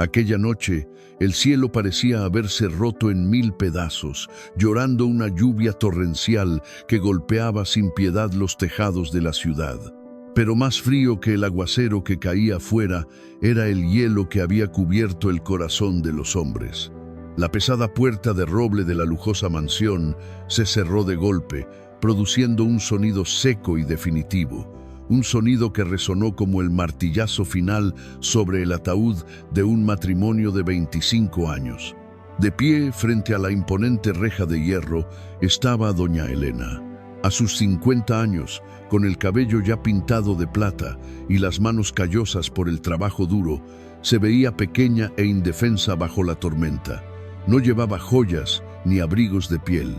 Aquella noche, el cielo parecía haberse roto en 1000 pedazos, llorando una lluvia torrencial que golpeaba sin piedad los tejados de la ciudad. Pero más frío que el aguacero que caía afuera era el hielo que había cubierto el corazón de los hombres. La pesada puerta de roble de la lujosa mansión se cerró de golpe, produciendo un sonido seco y definitivo. Un sonido que resonó como el martillazo final sobre el ataúd de un matrimonio de 25 años. De pie frente a la imponente reja de hierro estaba doña Elena. A sus 50 años, con el cabello ya pintado de plata y las manos callosas por el trabajo duro, se veía pequeña e indefensa bajo la tormenta. No llevaba joyas ni abrigos de piel.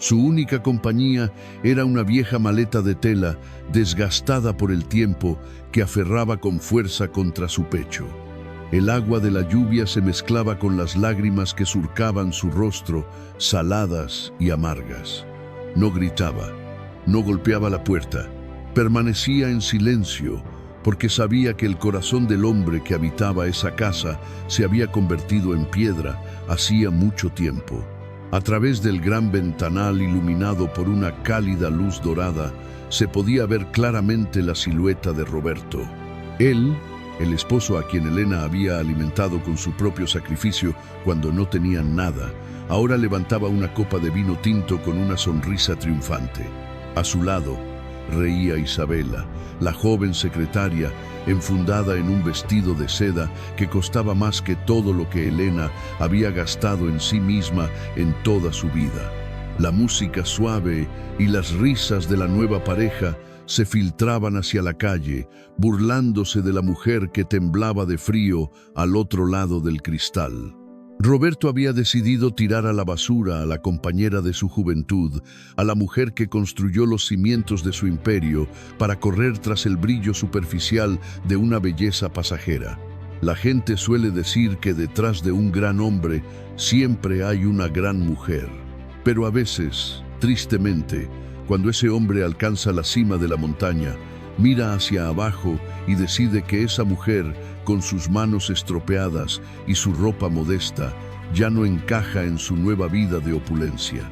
Su única compañía era una vieja maleta de tela desgastada por el tiempo que aferraba con fuerza contra su pecho. El agua de la lluvia se mezclaba con las lágrimas que surcaban su rostro, saladas y amargas. No gritaba, no golpeaba la puerta, permanecía en silencio, porque sabía que el corazón del hombre que habitaba esa casa se había convertido en piedra hacía mucho tiempo. A través del gran ventanal iluminado por una cálida luz dorada, se podía ver claramente la silueta de Roberto. Él, el esposo a quien Elena había alimentado con su propio sacrificio cuando no tenían nada, ahora levantaba una copa de vino tinto con una sonrisa triunfante. A su lado, reía Isabela, la joven secretaria, enfundada en un vestido de seda que costaba más que todo lo que Elena había gastado en sí misma en toda su vida. La música suave y las risas de la nueva pareja se filtraban hacia la calle, burlándose de la mujer que temblaba de frío al otro lado del cristal. Roberto había decidido tirar a la basura a la compañera de su juventud, a la mujer que construyó los cimientos de su imperio para correr tras el brillo superficial de una belleza pasajera. La gente suele decir que detrás de un gran hombre siempre hay una gran mujer. Pero a veces, tristemente, cuando ese hombre alcanza la cima de la montaña, mira hacia abajo y decide que esa mujer, con sus manos estropeadas y su ropa modesta, ya no encaja en su nueva vida de opulencia.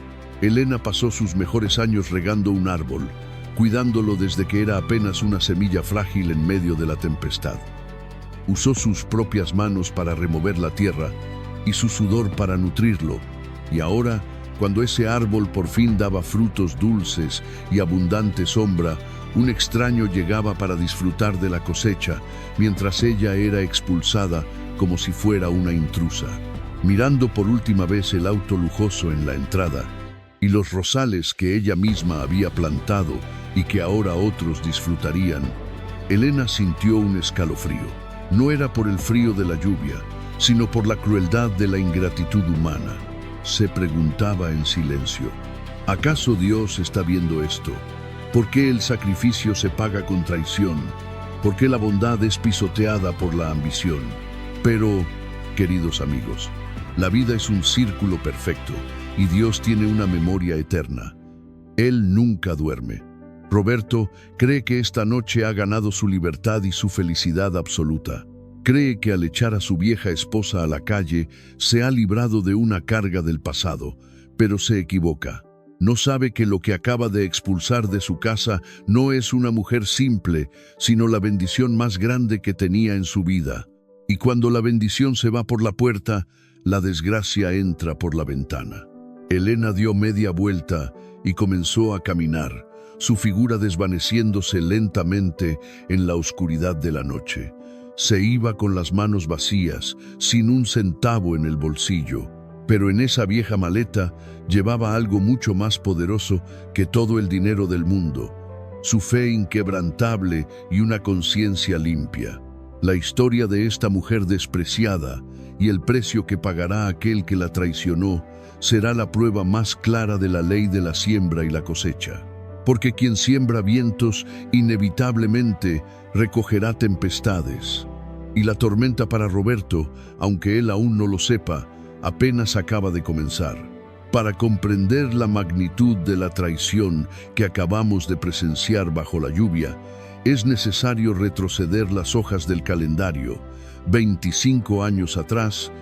Elena pasó sus mejores años regando un árbol, cuidándolo desde que era apenas una semilla frágil en medio de la tempestad. Usó sus propias manos para remover la tierra y su sudor para nutrirlo, y ahora, cuando ese árbol por fin daba frutos dulces y abundante sombra, un extraño llegaba para disfrutar de la cosecha, mientras ella era expulsada como si fuera una intrusa. Mirando por última vez el auto lujoso en la entrada y los rosales que ella misma había plantado y que ahora otros disfrutarían, Elena sintió un escalofrío. No era por el frío de la lluvia, sino por la crueldad de la ingratitud humana. Se preguntaba en silencio, ¿acaso Dios está viendo esto? ¿Por qué el sacrificio se paga con traición? ¿Por qué la bondad es pisoteada por la ambición? Pero, queridos amigos, la vida es un círculo perfecto y Dios tiene una memoria eterna. Él nunca duerme. Roberto cree que esta noche ha ganado su libertad y su felicidad absoluta. Cree que al echar a su vieja esposa a la calle se ha librado de una carga del pasado, pero se equivoca. No sabe que lo que acaba de expulsar de su casa no es una mujer simple, sino la bendición más grande que tenía en su vida. Y cuando la bendición se va por la puerta, la desgracia entra por la ventana. Elena dio media vuelta y comenzó a caminar, su figura desvaneciéndose lentamente en la oscuridad de la noche. Se iba con las manos vacías, sin un centavo en el bolsillo. Pero en esa vieja maleta llevaba algo mucho más poderoso que todo el dinero del mundo, su fe inquebrantable y una conciencia limpia. La historia de esta mujer despreciada y el precio que pagará aquel que la traicionó será la prueba más clara de la ley de la siembra y la cosecha. Porque quien siembra vientos inevitablemente recogerá tempestades. Y la tormenta para Roberto, aunque él aún no lo sepa, apenas acaba de comenzar. Para comprender la magnitud de la traición que acabamos de presenciar bajo la lluvia, es necesario retroceder las hojas del calendario, 25 años atrás,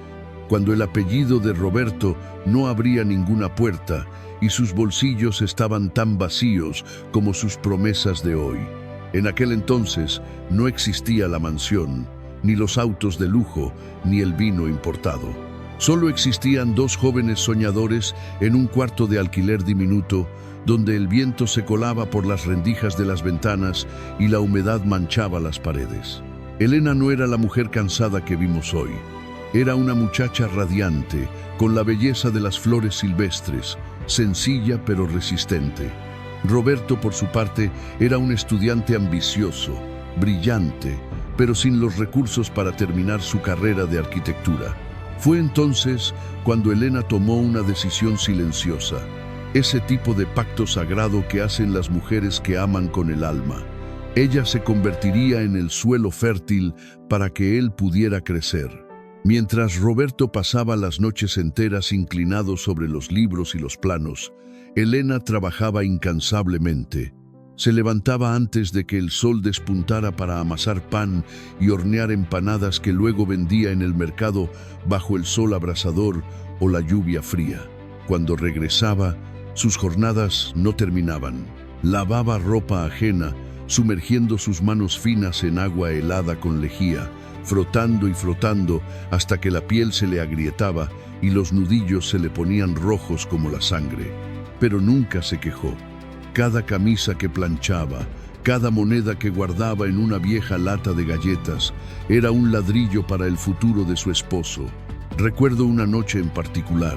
cuando el apellido de Roberto no abría ninguna puerta y sus bolsillos estaban tan vacíos como sus promesas de hoy. En aquel entonces no existía la mansión, ni los autos de lujo, ni el vino importado. Solo existían dos jóvenes soñadores en un cuarto de alquiler diminuto, donde el viento se colaba por las rendijas de las ventanas y la humedad manchaba las paredes. Elena no era la mujer cansada que vimos hoy. Era una muchacha radiante, con la belleza de las flores silvestres, sencilla pero resistente. Roberto, por su parte, era un estudiante ambicioso, brillante, pero sin los recursos para terminar su carrera de arquitectura. Fue entonces cuando Elena tomó una decisión silenciosa, ese tipo de pacto sagrado que hacen las mujeres que aman con el alma. Ella se convertiría en el suelo fértil para que él pudiera crecer. Mientras Roberto pasaba las noches enteras inclinado sobre los libros y los planos, Elena trabajaba incansablemente. Se levantaba antes de que el sol despuntara para amasar pan y hornear empanadas que luego vendía en el mercado bajo el sol abrasador o la lluvia fría. Cuando regresaba, sus jornadas no terminaban. Lavaba ropa ajena, sumergiendo sus manos finas en agua helada con lejía, frotando y frotando hasta que la piel se le agrietaba y los nudillos se le ponían rojos como la sangre. Pero nunca se quejó. Cada camisa que planchaba, cada moneda que guardaba en una vieja lata de galletas, era un ladrillo para el futuro de su esposo. Recuerdo una noche en particular,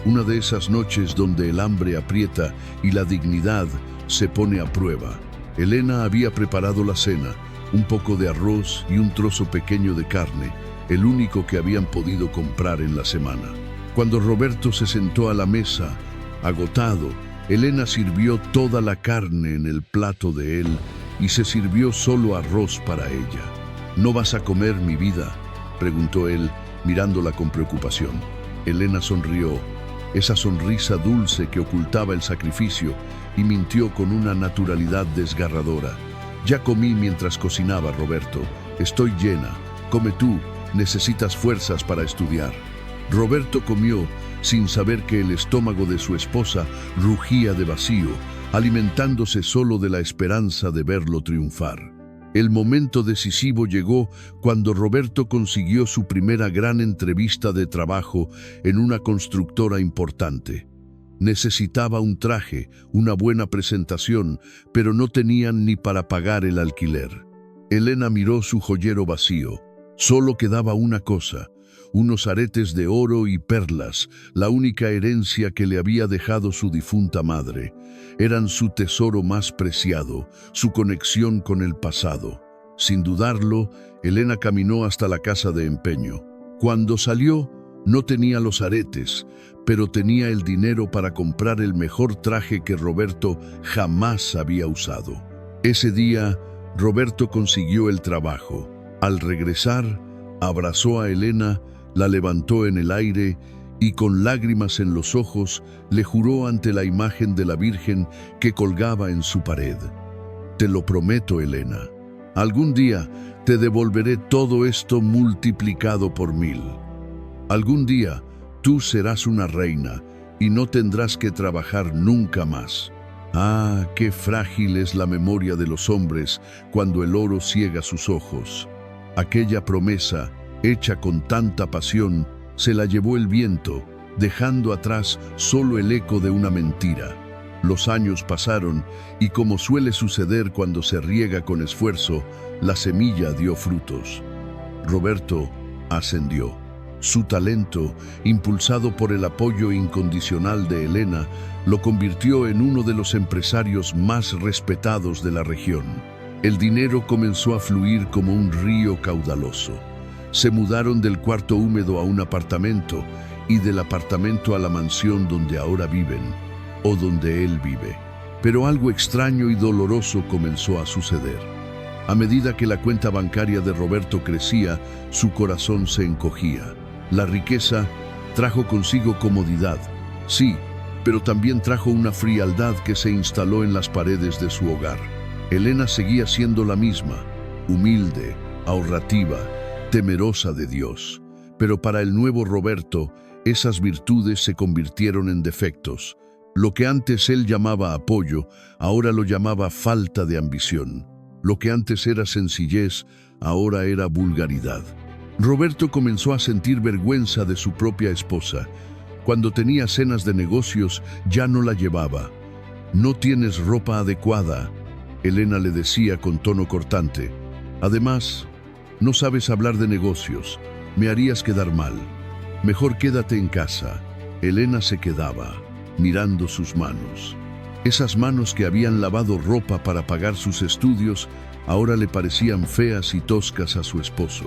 una de esas noches donde el hambre aprieta y la dignidad se pone a prueba. Elena había preparado la cena, un poco de arroz y un trozo pequeño de carne, el único que habían podido comprar en la semana. Cuando Roberto se sentó a la mesa, agotado, Elena sirvió toda la carne en el plato de él y se sirvió solo arroz para ella. ¿No vas a comer, mi vida?, preguntó él, mirándola con preocupación. Elena sonrió, esa sonrisa dulce que ocultaba el sacrificio, y mintió con una naturalidad desgarradora. Ya comí mientras cocinaba, Roberto. Estoy llena. Come tú, necesitas fuerzas para estudiar. Roberto comió sin saber que el estómago de su esposa rugía de vacío, alimentándose solo de la esperanza de verlo triunfar. El momento decisivo llegó cuando Roberto consiguió su primera gran entrevista de trabajo en una constructora importante. Necesitaba un traje, una buena presentación, pero no tenían ni para pagar el alquiler. Elena miró su joyero vacío. Solo quedaba una cosa, unos aretes de oro y perlas, la única herencia que le había dejado su difunta madre. Eran su tesoro más preciado, su conexión con el pasado. Sin dudarlo, Elena caminó hasta la casa de empeño. Cuando salió, no tenía los aretes, pero tenía el dinero para comprar el mejor traje que Roberto jamás había usado. Ese día, Roberto consiguió el trabajo. Al regresar, abrazó a Elena, la levantó en el aire y con lágrimas en los ojos le juró ante la imagen de la Virgen que colgaba en su pared. Te lo prometo, Elena, algún día te devolveré todo esto multiplicado por 1000. Algún día tú serás una reina y no tendrás que trabajar nunca más. Ah, qué frágil es la memoria de los hombres cuando el oro ciega sus ojos. Aquella promesa, hecha con tanta pasión, se la llevó el viento, dejando atrás solo el eco de una mentira. Los años pasaron y, como suele suceder cuando se riega con esfuerzo, la semilla dio frutos. Roberto ascendió. Su talento, impulsado por el apoyo incondicional de Elena, lo convirtió en uno de los empresarios más respetados de la región. El dinero comenzó a fluir como un río caudaloso. Se mudaron del cuarto húmedo a un apartamento y del apartamento a la mansión donde ahora viven, o donde él vive. Pero algo extraño y doloroso comenzó a suceder. A medida que la cuenta bancaria de Roberto crecía, su corazón se encogía. La riqueza trajo consigo comodidad, sí, pero también trajo una frialdad que se instaló en las paredes de su hogar. Elena seguía siendo la misma, humilde, ahorrativa, temerosa de Dios. Pero para el nuevo Roberto, esas virtudes se convirtieron en defectos. Lo que antes él llamaba apoyo, ahora lo llamaba falta de ambición. Lo que antes era sencillez, ahora era vulgaridad. Roberto comenzó a sentir vergüenza de su propia esposa. Cuando tenía cenas de negocios, ya no la llevaba. «No tienes ropa adecuada», Elena le decía con tono cortante. «Además, no sabes hablar de negocios. Me harías quedar mal. Mejor quédate en casa». Elena se quedaba, mirando sus manos. Esas manos que habían lavado ropa para pagar sus estudios, ahora le parecían feas y toscas a su esposo.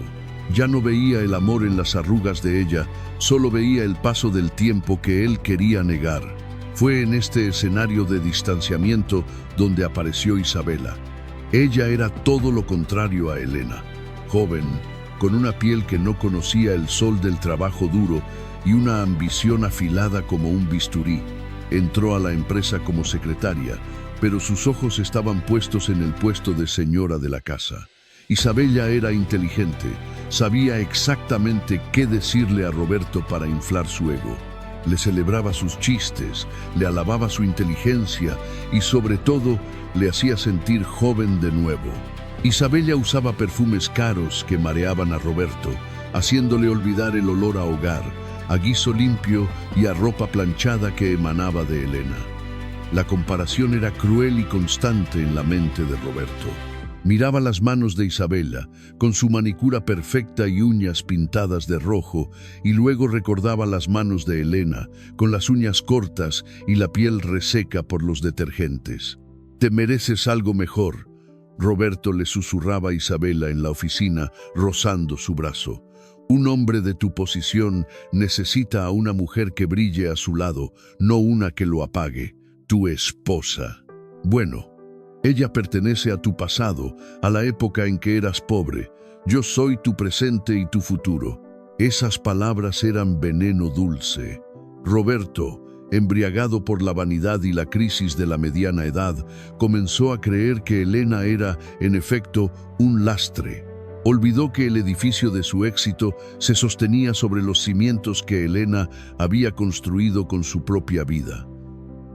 Ya no veía el amor en las arrugas de ella, solo veía el paso del tiempo que él quería negar. Fue en este escenario de distanciamiento donde apareció Isabela. Ella era todo lo contrario a Elena. Joven, con una piel que no conocía el sol del trabajo duro y una ambición afilada como un bisturí. Entró a la empresa como secretaria, pero sus ojos estaban puestos en el puesto de señora de la casa. Isabela era inteligente, sabía exactamente qué decirle a Roberto para inflar su ego. Le celebraba sus chistes, le alababa su inteligencia y sobre todo le hacía sentir joven de nuevo. Isabela usaba perfumes caros que mareaban a Roberto, haciéndole olvidar el olor a hogar, a guiso limpio y a ropa planchada que emanaba de Elena. La comparación era cruel y constante en la mente de Roberto. Miraba las manos de Isabela, con su manicura perfecta y uñas pintadas de rojo, y luego recordaba las manos de Elena, con las uñas cortas y la piel reseca por los detergentes. «Te mereces algo mejor», Roberto le susurraba a Isabela en la oficina, rozando su brazo. «Un hombre de tu posición necesita a una mujer que brille a su lado, no una que lo apague. Tu esposa. Bueno, ella pertenece a tu pasado, a la época en que eras pobre. Yo soy tu presente y tu futuro». Esas palabras eran veneno dulce. Roberto, embriagado por la vanidad y la crisis de la mediana edad, comenzó a creer que Elena era, en efecto, un lastre. Olvidó que el edificio de su éxito se sostenía sobre los cimientos que Elena había construido con su propia vida.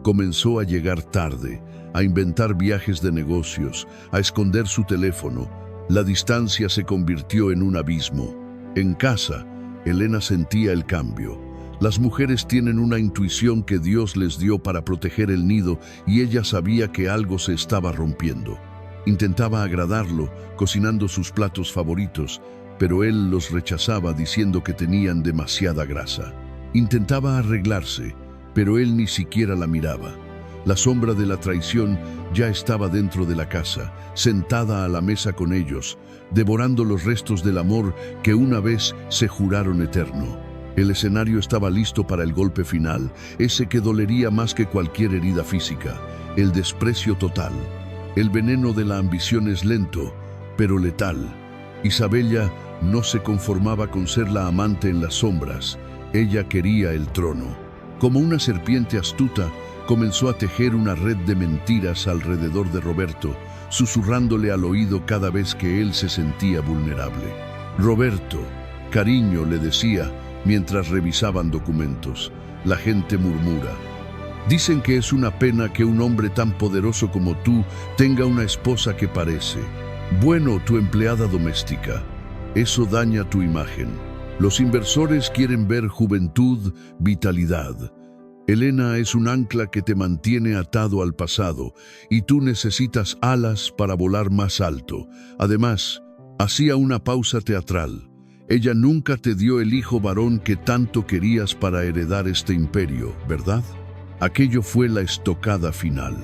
Comenzó a llegar tarde, a inventar viajes de negocios, a esconder su teléfono. La distancia se convirtió en un abismo. En casa, Elena sentía el cambio. Las mujeres tienen una intuición que Dios les dio para proteger el nido y ella sabía que algo se estaba rompiendo. Intentaba agradarlo, cocinando sus platos favoritos, pero él los rechazaba diciendo que tenían demasiada grasa. Intentaba arreglarse, pero él ni siquiera la miraba. La sombra de la traición ya estaba dentro de la casa, sentada a la mesa con ellos, devorando los restos del amor que una vez se juraron eterno. El escenario estaba listo para el golpe final, ese que dolería más que cualquier herida física, el desprecio total. El veneno de la ambición es lento, pero letal. Isabela no se conformaba con ser la amante en las sombras, ella quería el trono. Como una serpiente astuta, comenzó a tejer una red de mentiras alrededor de Roberto, susurrándole al oído cada vez que él se sentía vulnerable. «Roberto, cariño», le decía, mientras revisaban documentos. «La gente murmura. Dicen que es una pena que un hombre tan poderoso como tú tenga una esposa que parece, bueno, tu empleada doméstica. Eso daña tu imagen. Los inversores quieren ver juventud, vitalidad. Elena es un ancla que te mantiene atado al pasado y tú necesitas alas para volar más alto». Además, hacía una pausa teatral. «Ella nunca te dio el hijo varón que tanto querías para heredar este imperio, ¿verdad?». Aquello fue la estocada final.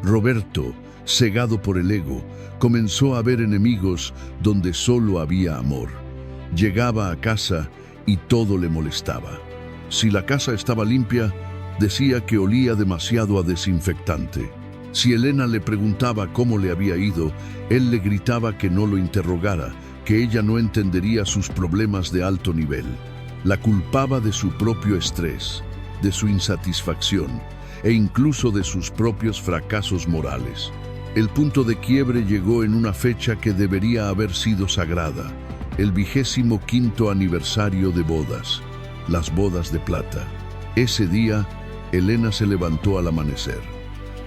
Roberto, cegado por el ego, comenzó a ver enemigos donde solo había amor. Llegaba a casa y todo le molestaba. Si la casa estaba limpia, decía que olía demasiado a desinfectante. Si Elena le preguntaba cómo le había ido, él le gritaba que no lo interrogara, que ella no entendería sus problemas de alto nivel. La culpaba de su propio estrés, de su insatisfacción e incluso de sus propios fracasos morales. El punto de quiebre llegó en una fecha que debería haber sido sagrada, el 25º aniversario de bodas, las bodas de plata. Ese día, Elena se levantó al amanecer.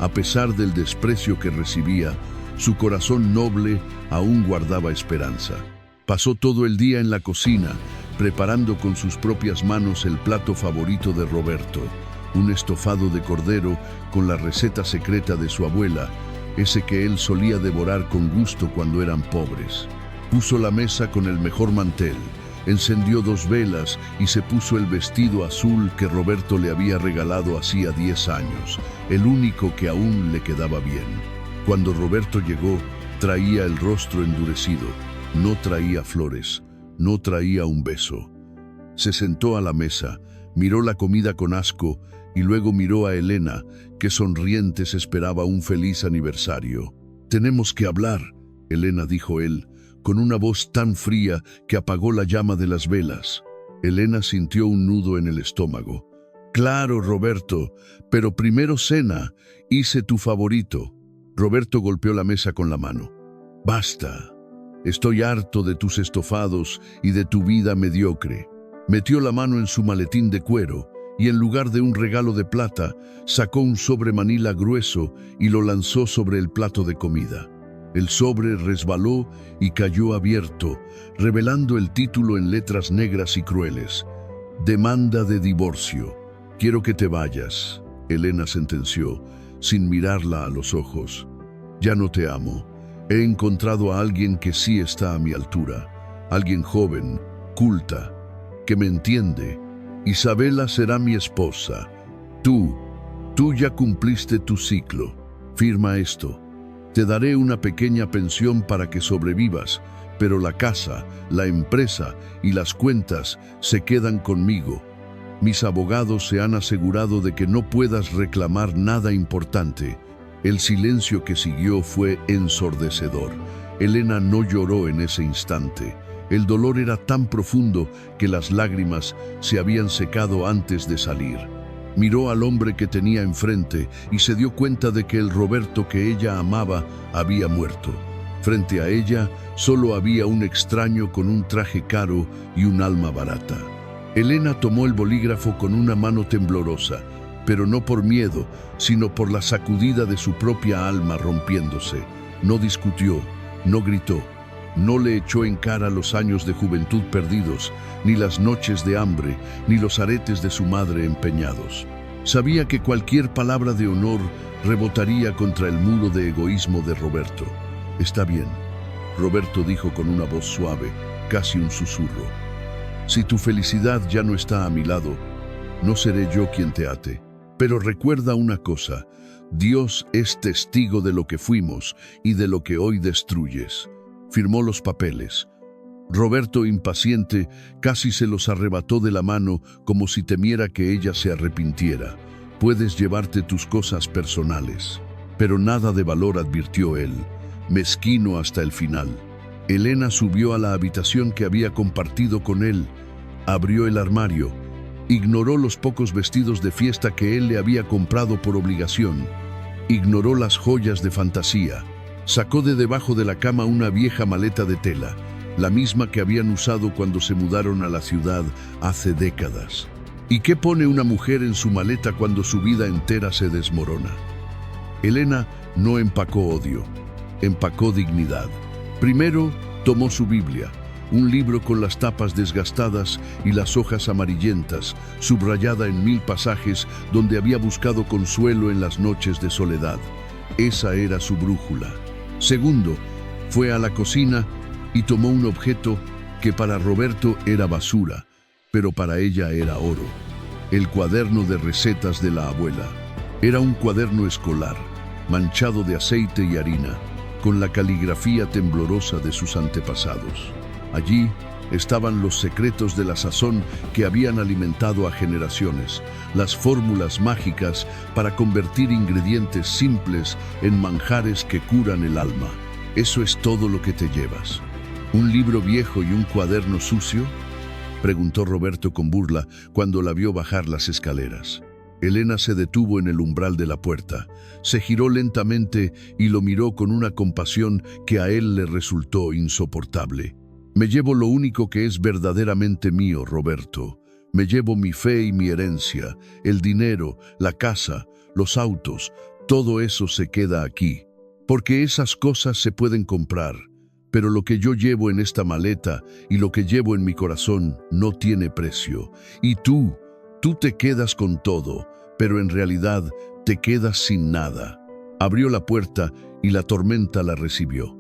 A pesar del desprecio que recibía, su corazón noble aún guardaba esperanza. Pasó todo el día en la cocina, preparando con sus propias manos el plato favorito de Roberto, un estofado de cordero con la receta secreta de su abuela, ese que él solía devorar con gusto cuando eran pobres. Puso la mesa con el mejor mantel, encendió 2 velas y se puso el vestido azul que Roberto le había regalado hacía 10 años, el único que aún le quedaba bien. Cuando Roberto llegó, traía el rostro endurecido, no traía flores, no traía un beso. Se sentó a la mesa, miró la comida con asco y luego miró a Elena, que sonrientes esperaba un feliz aniversario. «Tenemos que hablar», Elena, dijo él, con una voz tan fría que apagó la llama de las velas. Elena sintió un nudo en el estómago. «Claro, Roberto, pero primero cena. Hice tu favorito». Roberto golpeó la mesa con la mano. «Basta. Estoy harto de tus estofados y de tu vida mediocre». Metió la mano en su maletín de cuero y en lugar de un regalo de plata, sacó un sobre manila grueso y lo lanzó sobre el plato de comida. El sobre resbaló y cayó abierto, revelando el título en letras negras y crueles. «Demanda de divorcio. Quiero que te vayas», Elena sentenció, sin mirarla a los ojos. «Ya no te amo. He encontrado a alguien que sí está a mi altura, alguien joven, culta, que me entiende. Isabela será mi esposa. Tú ya cumpliste tu ciclo. Firma esto. Te daré una pequeña pensión para que sobrevivas, pero la casa, la empresa y las cuentas se quedan conmigo. Mis abogados se han asegurado de que no puedas reclamar nada importante». El silencio que siguió fue ensordecedor. Elena no lloró en ese instante. El dolor era tan profundo que las lágrimas se habían secado antes de salir. Miró al hombre que tenía enfrente y se dio cuenta de que el Roberto que ella amaba había muerto. Frente a ella solo había un extraño con un traje caro y un alma barata. Elena tomó el bolígrafo con una mano temblorosa, pero no por miedo, sino por la sacudida de su propia alma rompiéndose. No discutió, no gritó, no le echó en cara los años de juventud perdidos, ni las noches de hambre, ni los aretes de su madre empeñados. Sabía que cualquier palabra de honor rebotaría contra el muro de egoísmo de Roberto. «Está bien», Roberto dijo con una voz suave, casi un susurro. «Si tu felicidad ya no está a mi lado, no seré yo quien te ate. Pero recuerda una cosa, Dios es testigo de lo que fuimos y de lo que hoy destruyes». Firmó los papeles. Roberto, impaciente, casi se los arrebató de la mano como si temiera que ella se arrepintiera. «Puedes llevarte tus cosas personales». Pero nada de valor, advirtió él, mezquino hasta el final. Elena subió a la habitación que había compartido con él, abrió el armario, ignoró los pocos vestidos de fiesta que él le había comprado por obligación, ignoró las joyas de fantasía, sacó de debajo de la cama una vieja maleta de tela, la misma que habían usado cuando se mudaron a la ciudad hace décadas. ¿Y qué pone una mujer en su maleta cuando su vida entera se desmorona? Elena no empacó odio, empacó dignidad. Primero tomó su Biblia, un libro con las tapas desgastadas y las hojas amarillentas, subrayada en 1000 pasajes donde había buscado consuelo en las noches de soledad. Esa era su brújula. Segundo, fue a la cocina y tomó un objeto que para Roberto era basura, pero para ella era oro. El cuaderno de recetas de la abuela. Era un cuaderno escolar, manchado de aceite y harina, con la caligrafía temblorosa de sus antepasados. Allí estaban los secretos de la sazón que habían alimentado a generaciones, las fórmulas mágicas para convertir ingredientes simples en manjares que curan el alma. ¿Eso es todo lo que te llevas? ¿Un libro viejo y un cuaderno sucio?, preguntó Roberto con burla cuando la vio bajar las escaleras. Elena se detuvo en el umbral de la puerta, se giró lentamente y lo miró con una compasión que a él le resultó insoportable. Me llevo lo único que es verdaderamente mío, Roberto. Me llevo mi fe y mi herencia, el dinero, la casa, los autos, todo eso se queda aquí. Porque esas cosas se pueden comprar, pero lo que yo llevo en esta maleta y lo que llevo en mi corazón no tiene precio. Y tú te quedas con todo, pero en realidad te quedas sin nada. Abrió la puerta y la tormenta la recibió.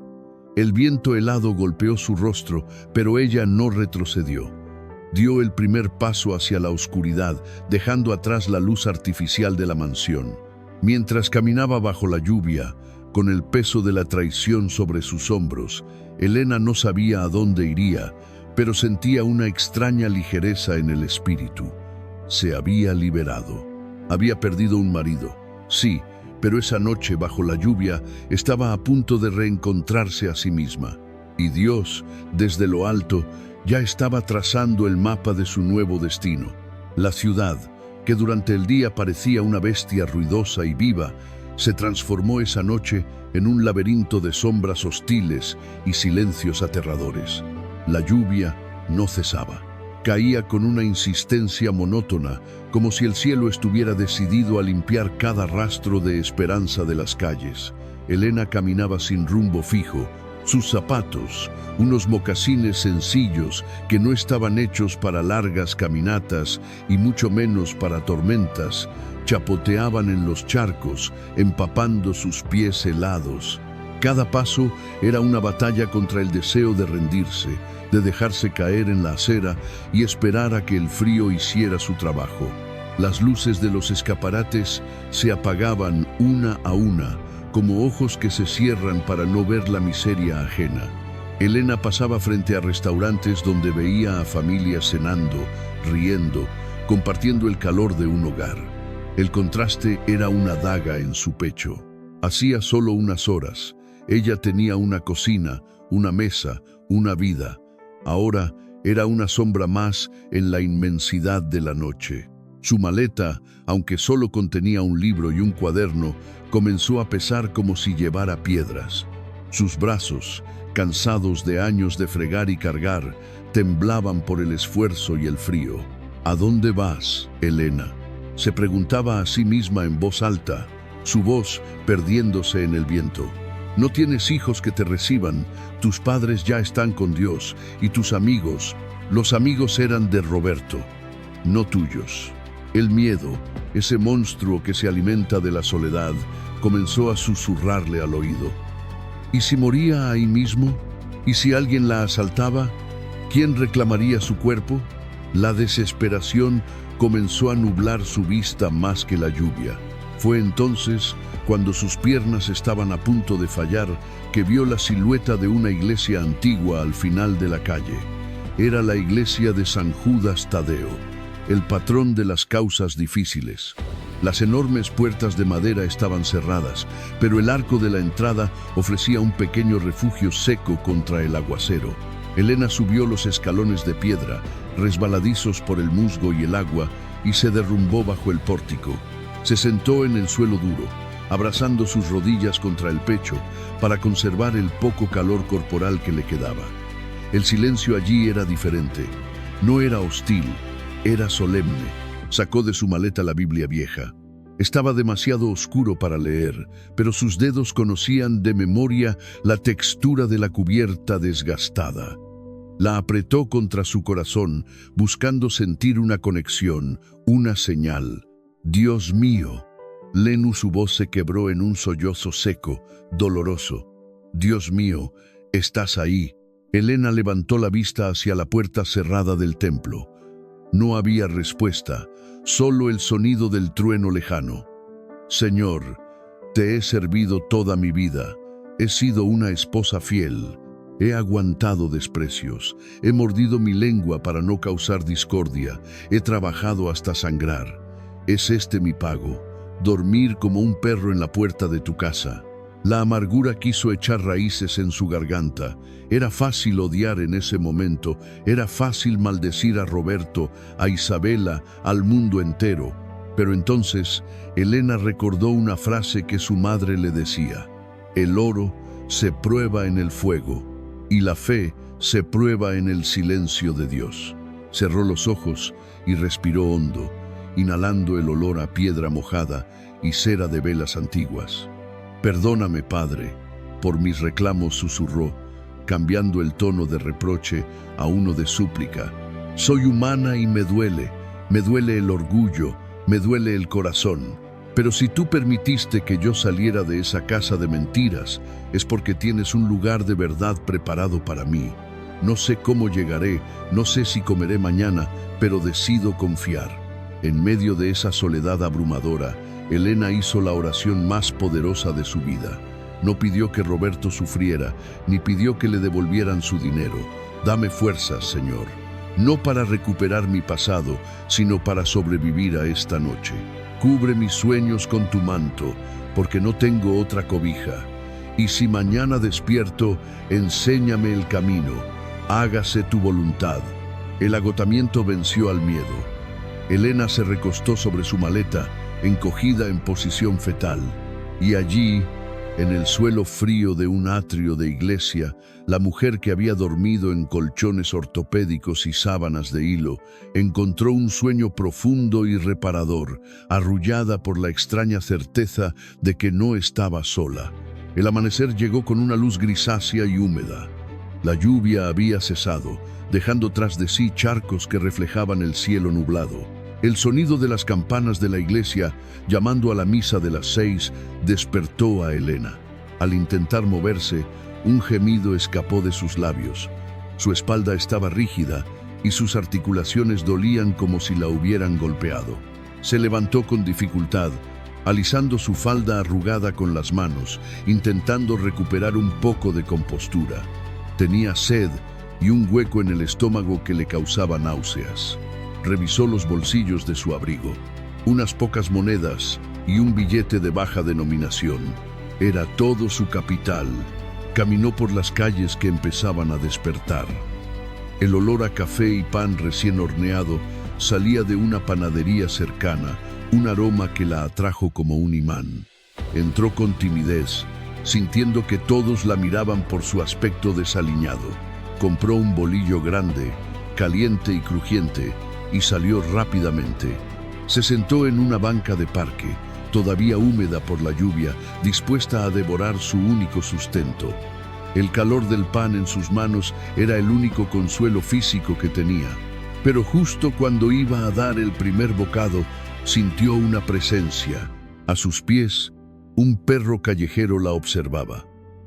El viento helado golpeó su rostro, pero ella no retrocedió. Dio el primer paso hacia la oscuridad, dejando atrás la luz artificial de la mansión. Mientras caminaba bajo la lluvia, con el peso de la traición sobre sus hombros, Elena no sabía a dónde iría, pero sentía una extraña ligereza en el espíritu. Se había liberado. Había perdido un marido, sí, pero esa noche, bajo la lluvia, estaba a punto de reencontrarse a sí misma. Y Dios, desde lo alto, ya estaba trazando el mapa de su nuevo destino. La ciudad, que durante el día parecía una bestia ruidosa y viva, se transformó esa noche en un laberinto de sombras hostiles y silencios aterradores. La lluvia no cesaba. Caía con una insistencia monótona, como si el cielo estuviera decidido a limpiar cada rastro de esperanza de las calles. Elena caminaba sin rumbo fijo. Sus zapatos, unos mocasines sencillos que no estaban hechos para largas caminatas y mucho menos para tormentas, chapoteaban en los charcos, empapando sus pies helados. Cada paso era una batalla contra el deseo de rendirse, de dejarse caer en la acera y esperar a que el frío hiciera su trabajo. Las luces de los escaparates se apagaban una a una, como ojos que se cierran para no ver la miseria ajena. Elena pasaba frente a restaurantes donde veía a familias cenando, riendo, compartiendo el calor de un hogar. El contraste era una daga en su pecho. Hacía solo unas horas, ella tenía una cocina, una mesa, una vida. Ahora era una sombra más en la inmensidad de la noche. Su maleta, aunque solo contenía un libro y un cuaderno, comenzó a pesar como si llevara piedras. Sus brazos, cansados de años de fregar y cargar, temblaban por el esfuerzo y el frío. ¿A dónde vas, Elena?, se preguntaba a sí misma en voz alta, su voz perdiéndose en el viento. No tienes hijos que te reciban, tus padres ya están con Dios, y tus amigos, los amigos eran de Roberto, no tuyos. El miedo, ese monstruo que se alimenta de la soledad, comenzó a susurrarle al oído. ¿Y si moría ahí mismo? ¿Y si alguien la asaltaba? ¿Quién reclamaría su cuerpo? La desesperación comenzó a nublar su vista más que la lluvia. Fue entonces, cuando sus piernas estaban a punto de fallar, que vio la silueta de una iglesia antigua al final de la calle. Era la iglesia de San Judas Tadeo, el patrón de las causas difíciles. Las enormes puertas de madera estaban cerradas, pero el arco de la entrada ofrecía un pequeño refugio seco contra el aguacero. Elena subió los escalones de piedra, resbaladizos por el musgo y el agua, y se derrumbó bajo el pórtico. Se sentó en el suelo duro, abrazando sus rodillas contra el pecho para conservar el poco calor corporal que le quedaba. El silencio allí era diferente. No era hostil, era solemne. Sacó de su maleta la Biblia vieja. Estaba demasiado oscuro para leer, pero sus dedos conocían de memoria la textura de la cubierta desgastada. La apretó contra su corazón, buscando sentir una conexión, una señal. «Dios mío». Lenu, su voz se quebró en un sollozo seco, doloroso. «Dios mío, estás ahí». Elena levantó la vista hacia la puerta cerrada del templo. No había respuesta, solo el sonido del trueno lejano. «Señor, te he servido toda mi vida. He sido una esposa fiel. He aguantado desprecios. He mordido mi lengua para no causar discordia. He trabajado hasta sangrar. Es este mi pago, dormir como un perro en la puerta de tu casa». La amargura quiso echar raíces en su garganta. Era fácil odiar en ese momento, era fácil maldecir a Roberto, a Isabela, al mundo entero. Pero entonces, Elena recordó una frase que su madre le decía: «El oro se prueba en el fuego, y la fe se prueba en el silencio de Dios. Cerró los ojos y respiró hondo, inhalando el olor a piedra mojada y cera de velas antiguas. «Perdóname, Padre», por mis reclamos susurró, cambiando el tono de reproche a uno de súplica. «Soy humana y me duele el orgullo, me duele el corazón. Pero si tú permitiste que yo saliera de esa casa de mentiras, es porque tienes un lugar de verdad preparado para mí. No sé cómo llegaré, no sé si comeré mañana, pero decido confiar». En medio de esa soledad abrumadora, Elena hizo la oración más poderosa de su vida. No pidió que Roberto sufriera, ni pidió que le devolvieran su dinero. «Dame fuerzas, Señor, no para recuperar mi pasado, sino para sobrevivir a esta noche. Cubre mis sueños con tu manto, porque no tengo otra cobija. Y si mañana despierto, enséñame el camino. Hágase tu voluntad». El agotamiento venció al miedo. Elena se recostó sobre su maleta, encogida en posición fetal. Y allí, en el suelo frío de un atrio de iglesia, la mujer que había dormido en colchones ortopédicos y sábanas de hilo, encontró un sueño profundo y reparador, arrullada por la extraña certeza de que no estaba sola. El amanecer llegó con una luz grisácea y húmeda. La lluvia había cesado, dejando tras de sí charcos que reflejaban el cielo nublado. El sonido de las campanas de la iglesia, llamando a la misa de las 6, despertó a Elena. Al intentar moverse, un gemido escapó de sus labios. Su espalda estaba rígida y sus articulaciones dolían como si la hubieran golpeado. Se levantó con dificultad, alisando su falda arrugada con las manos, intentando recuperar un poco de compostura. Tenía sed y un hueco en el estómago que le causaba náuseas. Revisó los bolsillos de su abrigo. Unas pocas monedas y un billete de baja denominación. Era todo su capital. Caminó por las calles que empezaban a despertar. El olor a café y pan recién horneado salía de una panadería cercana, un aroma que la atrajo como un imán. Entró con timidez, sintiendo que todos la miraban por su aspecto desaliñado. Compró un bolillo grande, caliente y crujiente, y salió rápidamente. Se sentó en una banca de parque, todavía húmeda por la lluvia, dispuesta a devorar su único sustento. El calor del pan en sus manos era el único consuelo físico que tenía. Pero justo cuando iba a dar el primer bocado, sintió una presencia. A sus pies, un perro callejero la observaba.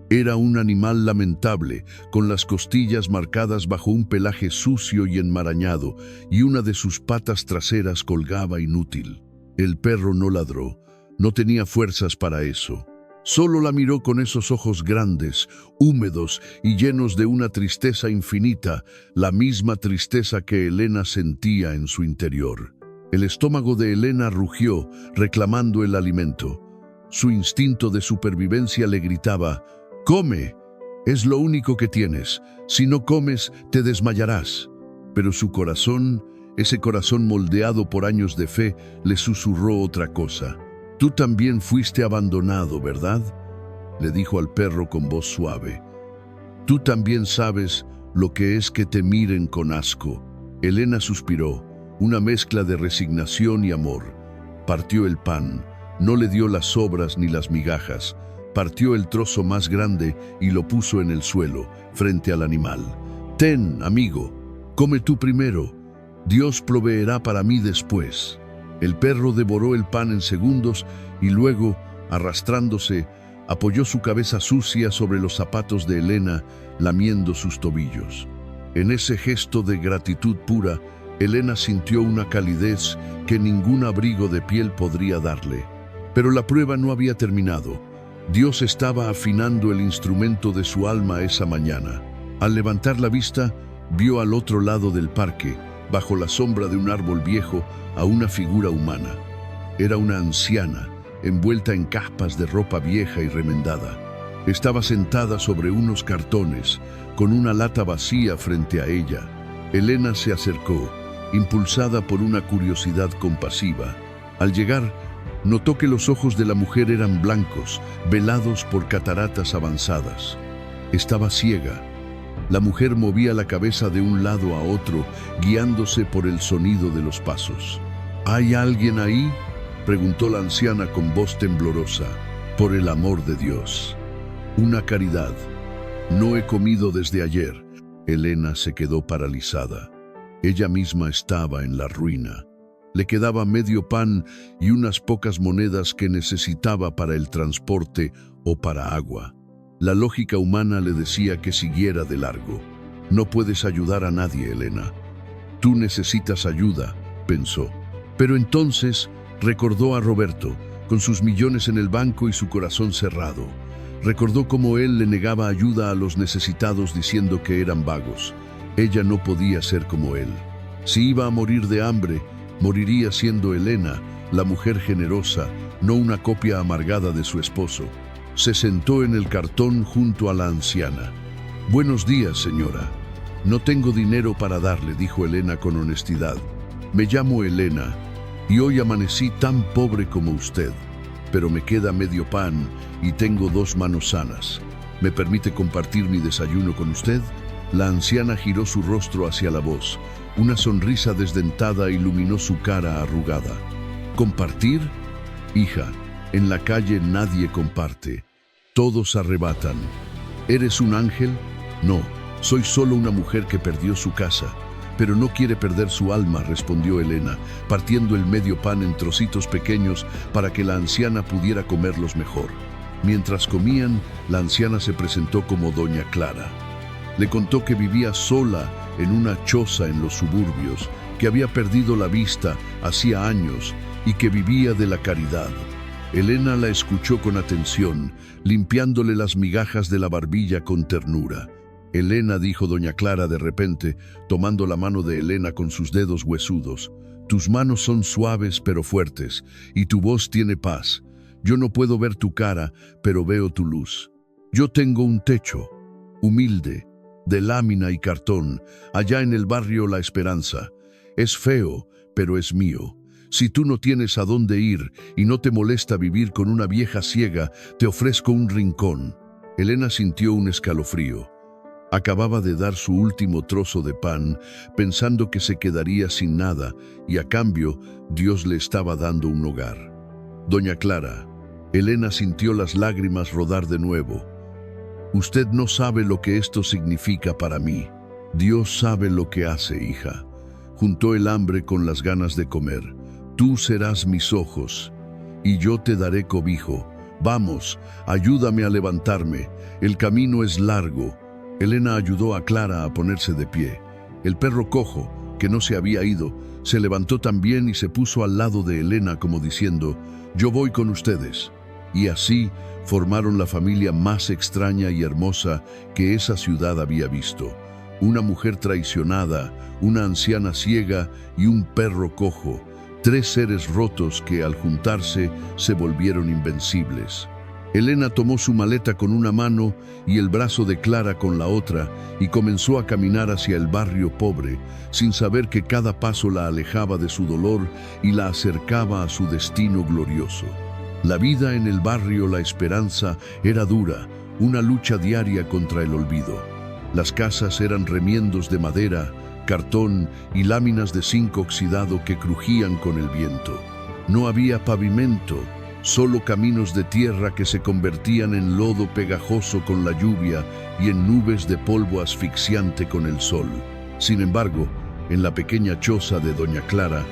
Era un animal lamentable, con las costillas marcadas bajo un pelaje sucio y enmarañado, y una de sus patas traseras colgaba inútil. El perro no ladró, no tenía fuerzas para eso. Solo la miró con esos ojos grandes, húmedos y llenos de una tristeza infinita, la misma tristeza que Elena sentía en su interior. El estómago de Elena rugió, reclamando el alimento. Su instinto de supervivencia le gritaba: «Come, es lo único que tienes. Si no comes, te desmayarás». Pero su corazón, ese corazón moldeado por años de fe, le susurró otra cosa. «Tú también fuiste abandonado, ¿verdad?», le dijo al perro con voz suave. «Tú también sabes lo que es que te miren con asco». Elena suspiró, una mezcla de resignación y amor. Partió el pan, no le dio las sobras ni las migajas. Partió el trozo más grande y lo puso en el suelo, frente al animal. «Ten, amigo, come tú primero. Dios proveerá para mí después». El perro devoró el pan en segundos y luego, arrastrándose, apoyó su cabeza sucia sobre los zapatos de Elena, lamiendo sus tobillos. En ese gesto de gratitud pura, Elena sintió una calidez que ningún abrigo de piel podría darle. Pero la prueba no había terminado. Dios estaba afinando el instrumento de su alma esa mañana. Al levantar la vista, vio al otro lado del parque, bajo la sombra de un árbol viejo, a una figura humana. Era una anciana, envuelta en caspas de ropa vieja y remendada. Estaba sentada sobre unos cartones, con una lata vacía frente a ella. Elena se acercó, impulsada por una curiosidad compasiva. Al llegar, notó que los ojos de la mujer eran blancos, velados por cataratas avanzadas. Estaba ciega, La mujer movía la cabeza de un lado a otro, guiándose por el sonido de los pasos. ¿Hay alguien ahí?, preguntó la anciana con voz temblorosa. Por el amor de Dios. Una caridad. No he comido desde ayer. Elena se quedó paralizada. Ella misma estaba en la ruina. Le quedaba medio pan y unas pocas monedas que necesitaba para el transporte o para agua. La lógica humana le decía que siguiera de largo. No puedes ayudar a nadie, Elena. Tú necesitas ayuda, pensó. Pero entonces recordó a Roberto, con sus millones en el banco y su corazón cerrado. Recordó cómo él le negaba ayuda a los necesitados diciendo que eran vagos. Ella no podía ser como él. Si iba a morir de hambre, moriría siendo Elena, la mujer generosa, no una copia amargada de su esposo. Se sentó en el cartón junto a la anciana. «Buenos días, señora. No tengo dinero para darle», dijo Elena con honestidad. «Me llamo Elena y hoy amanecí tan pobre como usted, pero me queda medio pan y tengo 2 manos sanas. ¿Me permite compartir mi desayuno con usted?». La anciana giró su rostro hacia la voz. Una sonrisa desdentada iluminó su cara arrugada. «¿Compartir? Hija, en la calle nadie comparte. Todos arrebatan. ¿Eres un ángel? No, soy solo una mujer que perdió su casa. Pero no quiere perder su alma», respondió Elena, partiendo el medio pan en trocitos pequeños para que la anciana pudiera comerlos mejor. Mientras comían, la anciana se presentó como Doña Clara. Le contó que vivía sola en una choza en los suburbios, que había perdido la vista hacía años y que vivía de la caridad. Elena la escuchó con atención, limpiándole las migajas de la barbilla con ternura. «Elena», dijo Doña Clara de repente, tomando la mano de Elena con sus dedos huesudos, «tus manos son suaves pero fuertes, y tu voz tiene paz. Yo no puedo ver tu cara, pero veo tu luz. Yo tengo un techo, humilde, de lámina y cartón, allá en el barrio La Esperanza. Es feo, pero es mío. Si tú no tienes a dónde ir y no te molesta vivir con una vieja ciega, te ofrezco un rincón». Elena sintió un escalofrío. Acababa de dar su último trozo de pan, pensando que se quedaría sin nada, y a cambio, Dios le estaba dando un hogar. «Doña Clara», Elena sintió las lágrimas rodar de nuevo. «Usted no sabe lo que esto significa para mí. Dios sabe lo que hace, hija». Juntó el hambre con las ganas de comer. «Tú serás mis ojos, y yo te daré cobijo. Vamos, ayúdame a levantarme. El camino es largo». Elena ayudó a Clara a ponerse de pie. El perro cojo, que no se había ido, se levantó también y se puso al lado de Elena como diciendo, «Yo voy con ustedes». Y así formaron la familia más extraña y hermosa que esa ciudad había visto. Una mujer traicionada, una anciana ciega y un perro cojo. 3 seres rotos que al juntarse se volvieron invencibles. Elena tomó su maleta con una mano y el brazo de Clara con la otra y comenzó a caminar hacia el barrio pobre, sin saber que cada paso la alejaba de su dolor y la acercaba a su destino glorioso. La vida en el barrio La Esperanza era dura, una lucha diaria contra el olvido. Las casas eran remiendos de madera, cartón y láminas de zinc oxidado que crujían con el viento. No había pavimento, solo caminos de tierra que se convertían en lodo pegajoso con la lluvia y en nubes de polvo asfixiante con el sol. Sin embargo, en la pequeña choza de Doña Clara,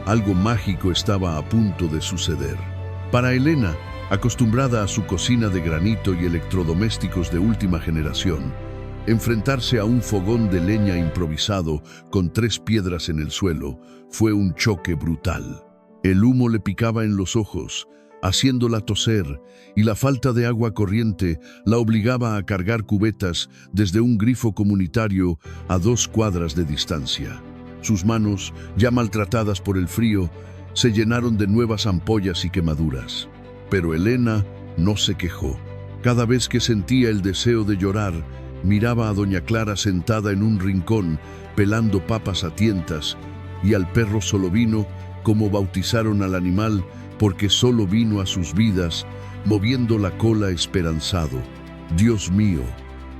algo mágico estaba a punto de suceder. Para Elena, acostumbrada a su cocina de granito y electrodomésticos de última generación, enfrentarse a un fogón de leña improvisado con 3 piedras en el suelo fue un choque brutal. El humo le picaba en los ojos, haciéndola toser, y la falta de agua corriente la obligaba a cargar cubetas desde un grifo comunitario a 2 cuadras de distancia. Sus manos, ya maltratadas por el frío, se llenaron de nuevas ampollas y quemaduras. Pero Elena no se quejó. Cada vez que sentía el deseo de llorar, miraba a Doña Clara sentada en un rincón, pelando papas a tientas, y al perro Solovino, como bautizaron al animal, porque solo vino a sus vidas, moviendo la cola esperanzado. «Dios mío,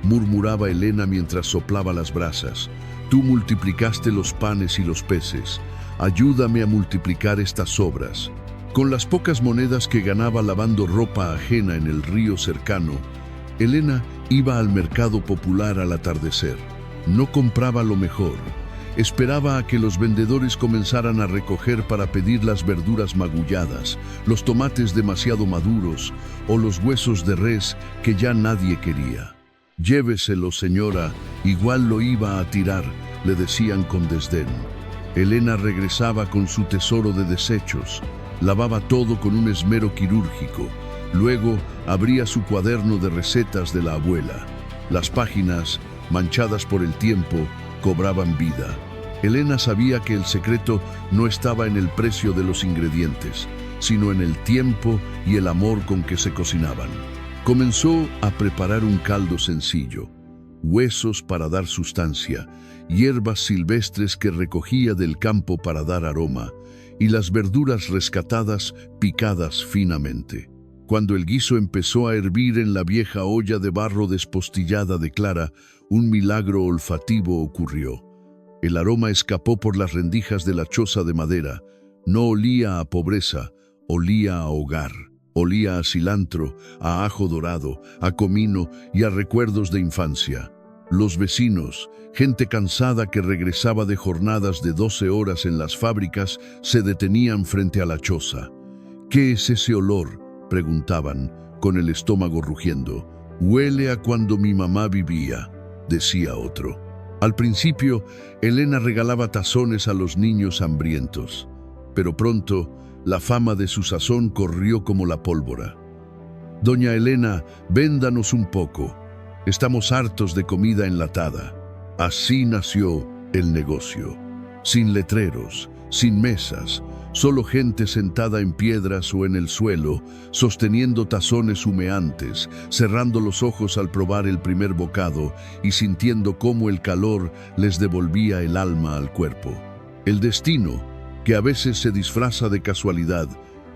murmuraba Elena mientras soplaba las brasas. Tú multiplicaste los panes y los peces. Ayúdame a multiplicar estas sobras. Con las pocas monedas que ganaba lavando ropa ajena en el río cercano, Elena iba al mercado popular al atardecer. No compraba lo mejor. Esperaba a que los vendedores comenzaran a recoger para pedir las verduras magulladas, los tomates demasiado maduros o los huesos de res que ya nadie quería. Lléveselo, señora, igual lo iba a tirar, le decían con desdén. Elena regresaba con su tesoro de desechos, lavaba todo con un esmero quirúrgico. Luego abría su cuaderno de recetas de la abuela. Las páginas, manchadas por el tiempo, cobraban vida. Elena sabía que el secreto no estaba en el precio de los ingredientes, sino en el tiempo y el amor con que se cocinaban. Comenzó a preparar un caldo sencillo, huesos para dar sustancia, hierbas silvestres que recogía del campo para dar aroma, y las verduras rescatadas picadas finamente. Cuando el guiso empezó a hervir en la vieja olla de barro despostillada de Clara, un milagro olfativo ocurrió. El aroma escapó por las rendijas de la choza de madera. No olía a pobreza, olía a hogar. Olía a cilantro, a ajo dorado, a comino y a recuerdos de infancia. Los vecinos, gente cansada que regresaba de jornadas de 12 horas en las fábricas, se detenían frente a la choza. ¿Qué es ese olor?, preguntaban, con el estómago rugiendo. «Huele a cuando mi mamá vivía», decía otro. Al principio, Elena regalaba tazones a los niños hambrientos, pero pronto la fama de su sazón corrió como la pólvora. «Doña Elena, véndanos un poco. Estamos hartos de comida enlatada». Así nació el negocio. Sin letreros, sin mesas, solo gente sentada en piedras o en el suelo, sosteniendo tazones humeantes, cerrando los ojos al probar el primer bocado y sintiendo cómo el calor les devolvía el alma al cuerpo. El destino, que a veces se disfraza de casualidad,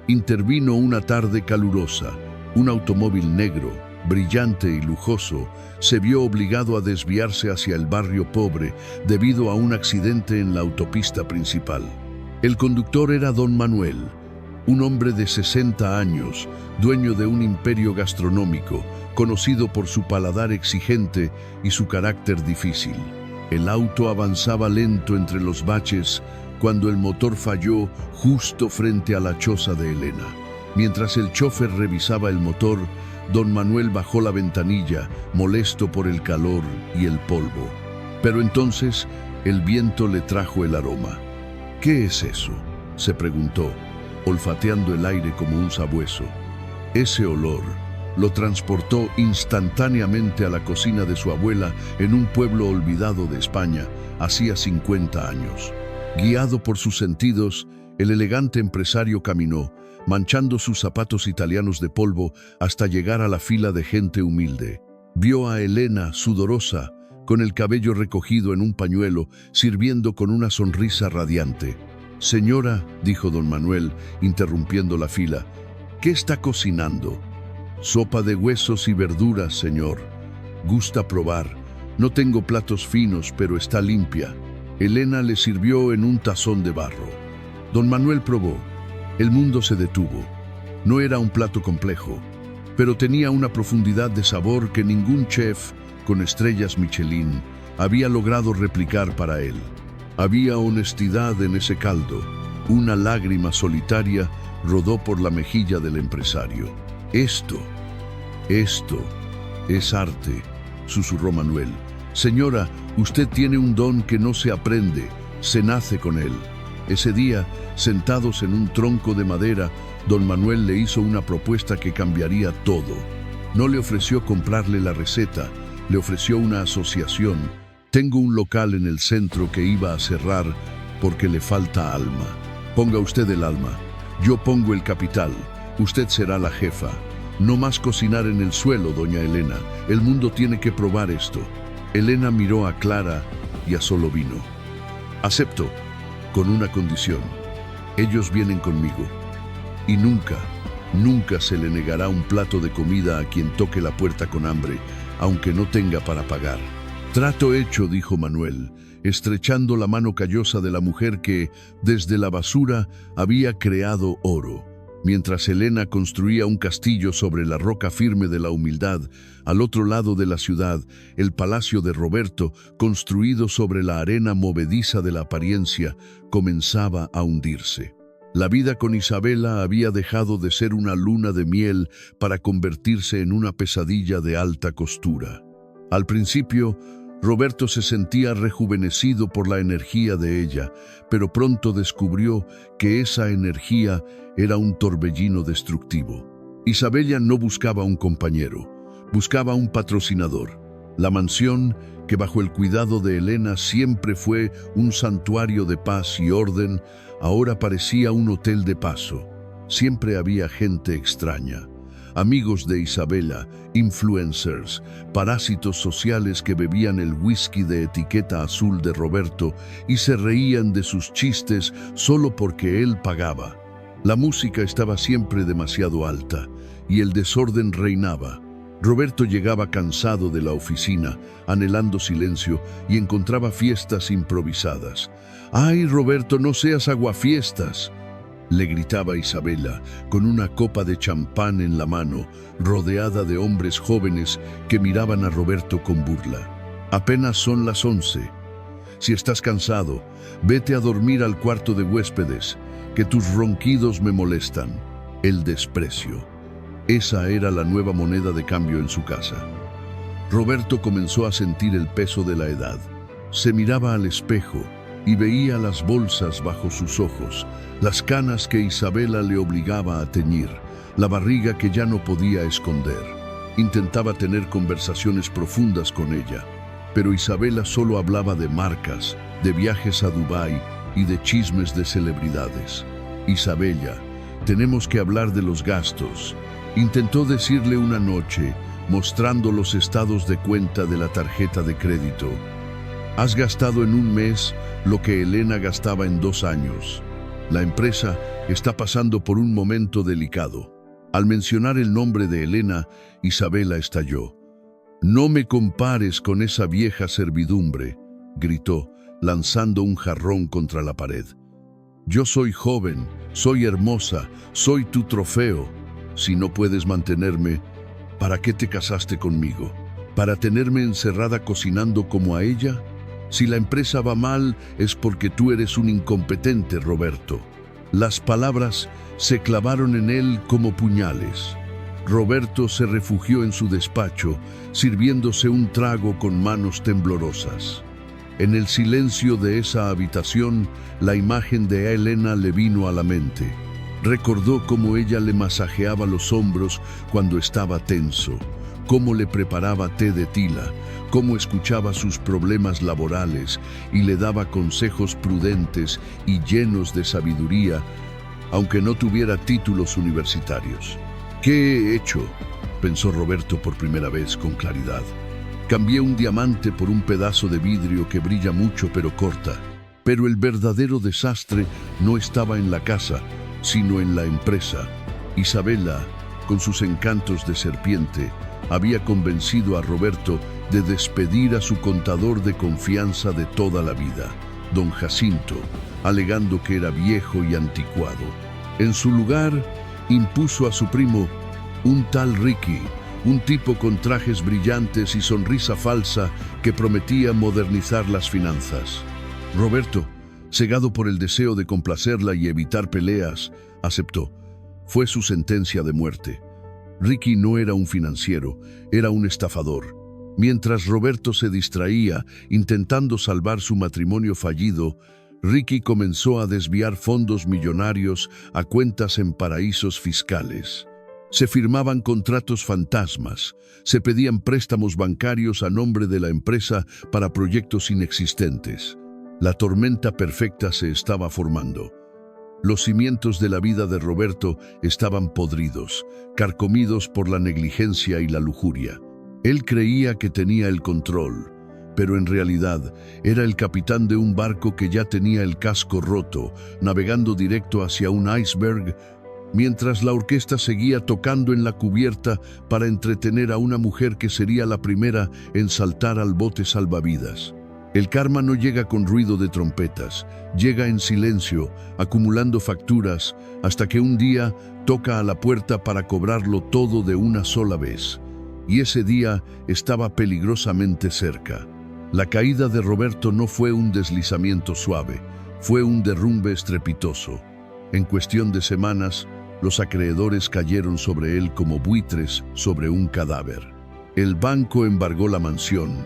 intervino una tarde calurosa. Un automóvil negro, brillante y lujoso, se vio obligado a desviarse hacia el barrio pobre debido a un accidente en la autopista principal. El conductor era don Manuel, un hombre de 60 años, dueño de un imperio gastronómico, conocido por su paladar exigente y su carácter difícil. El auto avanzaba lento entre los baches cuando el motor falló justo frente a la choza de Elena. Mientras el chofer revisaba el motor, don Manuel bajó la ventanilla, molesto por el calor y el polvo. Pero entonces el viento le trajo el aroma. «¿Qué es eso?», se preguntó, olfateando el aire como un sabueso. Ese olor lo transportó instantáneamente a la cocina de su abuela en un pueblo olvidado de España hacía 50 años. Guiado por sus sentidos, el elegante empresario caminó, manchando sus zapatos italianos de polvo hasta llegar a la fila de gente humilde. Vio a Elena, sudorosa, con el cabello recogido en un pañuelo, sirviendo con una sonrisa radiante. «Señora», dijo don Manuel, interrumpiendo la fila, «¿qué está cocinando?» «Sopa de huesos y verduras, señor. ¿Gusta probar? No tengo platos finos, pero está limpia». Elena le sirvió en un tazón de barro. Don Manuel probó. El mundo se detuvo. No era un plato complejo, pero tenía una profundidad de sabor que ningún chef con estrellas Michelin había logrado replicar para él. Había honestidad en ese caldo. Una lágrima solitaria rodó por la mejilla del empresario. Esto es arte», susurró Manuel. «Señora, usted tiene un don que no se aprende, se nace con él». Ese día, sentados en un tronco de madera, don Manuel le hizo una propuesta que cambiaría todo. No le ofreció comprarle la receta, le ofreció una asociación. «Tengo un local en el centro que iba a cerrar porque le falta alma. Ponga usted el alma, yo pongo el capital, usted será la jefa. No más cocinar en el suelo, doña Elena, el mundo tiene que probar esto». Elena miró a Clara y a Solovino. «Acepto, con una condición. Ellos vienen conmigo. Y nunca se le negará un plato de comida a quien toque la puerta con hambre, aunque no tenga para pagar. Trato hecho, dijo Manuel, estrechando la mano callosa de la mujer que, desde la basura, había creado oro. Mientras Elena construía un castillo sobre la roca firme de la humildad, al otro lado de la ciudad, el palacio de Roberto, construido sobre la arena movediza de la apariencia, comenzaba a hundirse. La vida con Isabela había dejado de ser una luna de miel para convertirse en una pesadilla de alta costura. Al principio, Roberto se sentía rejuvenecido por la energía de ella, pero pronto descubrió que esa energía era un torbellino destructivo. Isabela no buscaba un compañero, buscaba un patrocinador. La mansión, que bajo el cuidado de Elena siempre fue un santuario de paz y orden, ahora parecía un hotel de paso. Siempre había gente extraña. Amigos de Isabela, influencers, parásitos sociales que bebían el whisky de etiqueta azul de Roberto y se reían de sus chistes solo porque él pagaba. La música estaba siempre demasiado alta y el desorden reinaba. Roberto llegaba cansado de la oficina, anhelando silencio, y encontraba fiestas improvisadas. ¡Ay, Roberto, no seas aguafiestas!, le gritaba Isabela, con una copa de champán en la mano, rodeada de hombres jóvenes que miraban a Roberto con burla. Apenas son las 11. Si estás cansado, vete a dormir al cuarto de huéspedes, que tus ronquidos me molestan. El desprecio. Esa era la nueva moneda de cambio en su casa. Roberto comenzó a sentir el peso de la edad. Se miraba al espejo y veía las bolsas bajo sus ojos, las canas que Isabela le obligaba a teñir, la barriga que ya no podía esconder. Intentaba tener conversaciones profundas con ella, pero Isabela solo hablaba de marcas, de viajes a Dubái y de chismes de celebridades. Isabela, tenemos que hablar de los gastos. Intentó decirle una noche, mostrando los estados de cuenta de la tarjeta de crédito. Has gastado en un mes lo que Elena gastaba en 2 años. La empresa está pasando por un momento delicado. Al mencionar el nombre de Elena, Isabela estalló. No me compares con esa vieja servidumbre, gritó, lanzando un jarrón contra la pared. Yo soy joven, soy hermosa, soy tu trofeo. Si no puedes mantenerme, ¿para qué te casaste conmigo? ¿Para tenerme encerrada cocinando como a ella? Si la empresa va mal, es porque tú eres un incompetente, Roberto. Las palabras se clavaron en él como puñales. Roberto se refugió en su despacho, sirviéndose un trago con manos temblorosas. En el silencio de esa habitación, la imagen de Elena le vino a la mente. Recordó cómo ella le masajeaba los hombros cuando estaba tenso, cómo le preparaba té de tila, cómo escuchaba sus problemas laborales y le daba consejos prudentes y llenos de sabiduría, aunque no tuviera títulos universitarios. ¿Qué he hecho?, pensó Roberto por primera vez con claridad. Cambié un diamante por un pedazo de vidrio que brilla mucho pero corta. Pero el verdadero desastre no estaba en la casa, sino en la empresa. Isabela, con sus encantos de serpiente, había convencido a Roberto de despedir a su contador de confianza de toda la vida, don Jacinto, alegando que era viejo y anticuado. En su lugar, impuso a su primo, un tal Ricky, un tipo con trajes brillantes y sonrisa falsa que prometía modernizar las finanzas. Roberto, cegado por el deseo de complacerla y evitar peleas, aceptó. Fue su sentencia de muerte. Ricky no era un financiero, era un estafador. Mientras Roberto se distraía intentando salvar su matrimonio fallido, Ricky comenzó a desviar fondos millonarios a cuentas en paraísos fiscales. Se firmaban contratos fantasmas, se pedían préstamos bancarios a nombre de la empresa para proyectos inexistentes. La tormenta perfecta se estaba formando. Los cimientos de la vida de Roberto estaban podridos, carcomidos por la negligencia y la lujuria. Él creía que tenía el control, pero en realidad era el capitán de un barco que ya tenía el casco roto, navegando directo hacia un iceberg mientras la orquesta seguía tocando en la cubierta para entretener a una mujer que sería la primera en saltar al bote salvavidas. El karma no llega con ruido de trompetas, llega en silencio, acumulando facturas, hasta que un día toca a la puerta para cobrarlo todo de una sola vez. Y ese día estaba peligrosamente cerca. La caída de Roberto no fue un deslizamiento suave, fue un derrumbe estrepitoso. En cuestión de semanas, los acreedores cayeron sobre él como buitres sobre un cadáver. El banco embargó la mansión,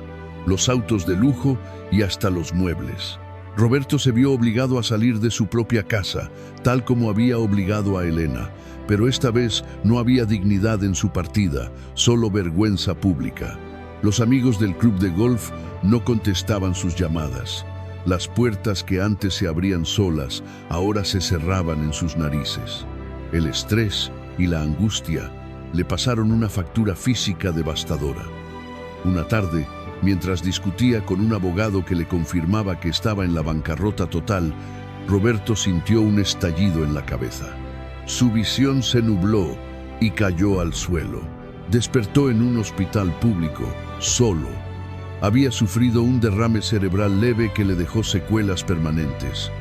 los autos de lujo y hasta los muebles. Roberto se vio obligado a salir de su propia casa, tal como había obligado a Elena, pero esta vez no había dignidad en su partida, solo vergüenza pública. Los amigos del club de golf no contestaban sus llamadas. Las puertas que antes se abrían solas, ahora se cerraban en sus narices. El estrés y la angustia le pasaron una factura física devastadora. Una tarde, mientras discutía con un abogado que le confirmaba que estaba en la bancarrota total, Roberto sintió un estallido en la cabeza. Su visión se nubló y cayó al suelo. Despertó en un hospital público, solo. Había sufrido un derrame cerebral leve que le dejó secuelas permanentes.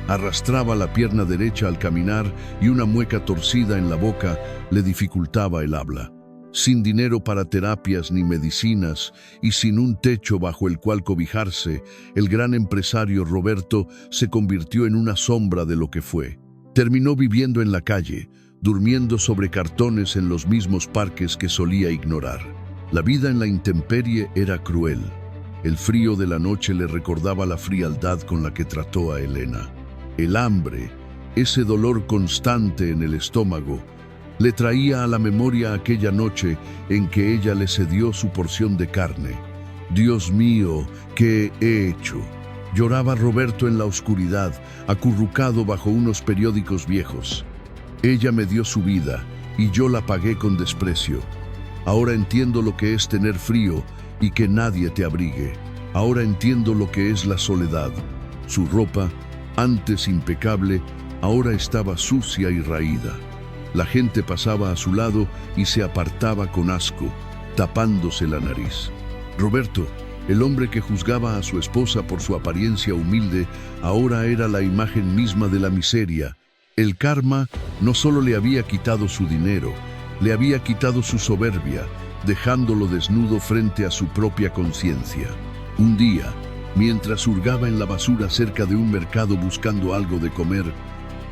Arrastraba la pierna derecha al caminar y una mueca torcida en la boca le dificultaba el habla. Sin dinero para terapias ni medicinas y sin un techo bajo el cual cobijarse, el gran empresario Roberto se convirtió en una sombra de lo que fue. Terminó viviendo en la calle, durmiendo sobre cartones en los mismos parques que solía ignorar. La vida en la intemperie era cruel. El frío de la noche le recordaba la frialdad con la que trató a Elena. El hambre, ese dolor constante en el estómago, le traía a la memoria aquella noche en que ella le cedió su porción de carne. «Dios mío, ¿qué he hecho?», lloraba Roberto en la oscuridad, acurrucado bajo unos periódicos viejos. «Ella me dio su vida y yo la pagué con desprecio. Ahora entiendo lo que es tener frío y que nadie te abrigue. Ahora entiendo lo que es la soledad». Su ropa, antes impecable, ahora estaba sucia y raída. La gente pasaba a su lado y se apartaba con asco, tapándose la nariz. Roberto, el hombre que juzgaba a su esposa por su apariencia humilde, ahora era la imagen misma de la miseria. El karma no solo le había quitado su dinero, le había quitado su soberbia, dejándolo desnudo frente a su propia conciencia. Un día, mientras hurgaba en la basura cerca de un mercado buscando algo de comer,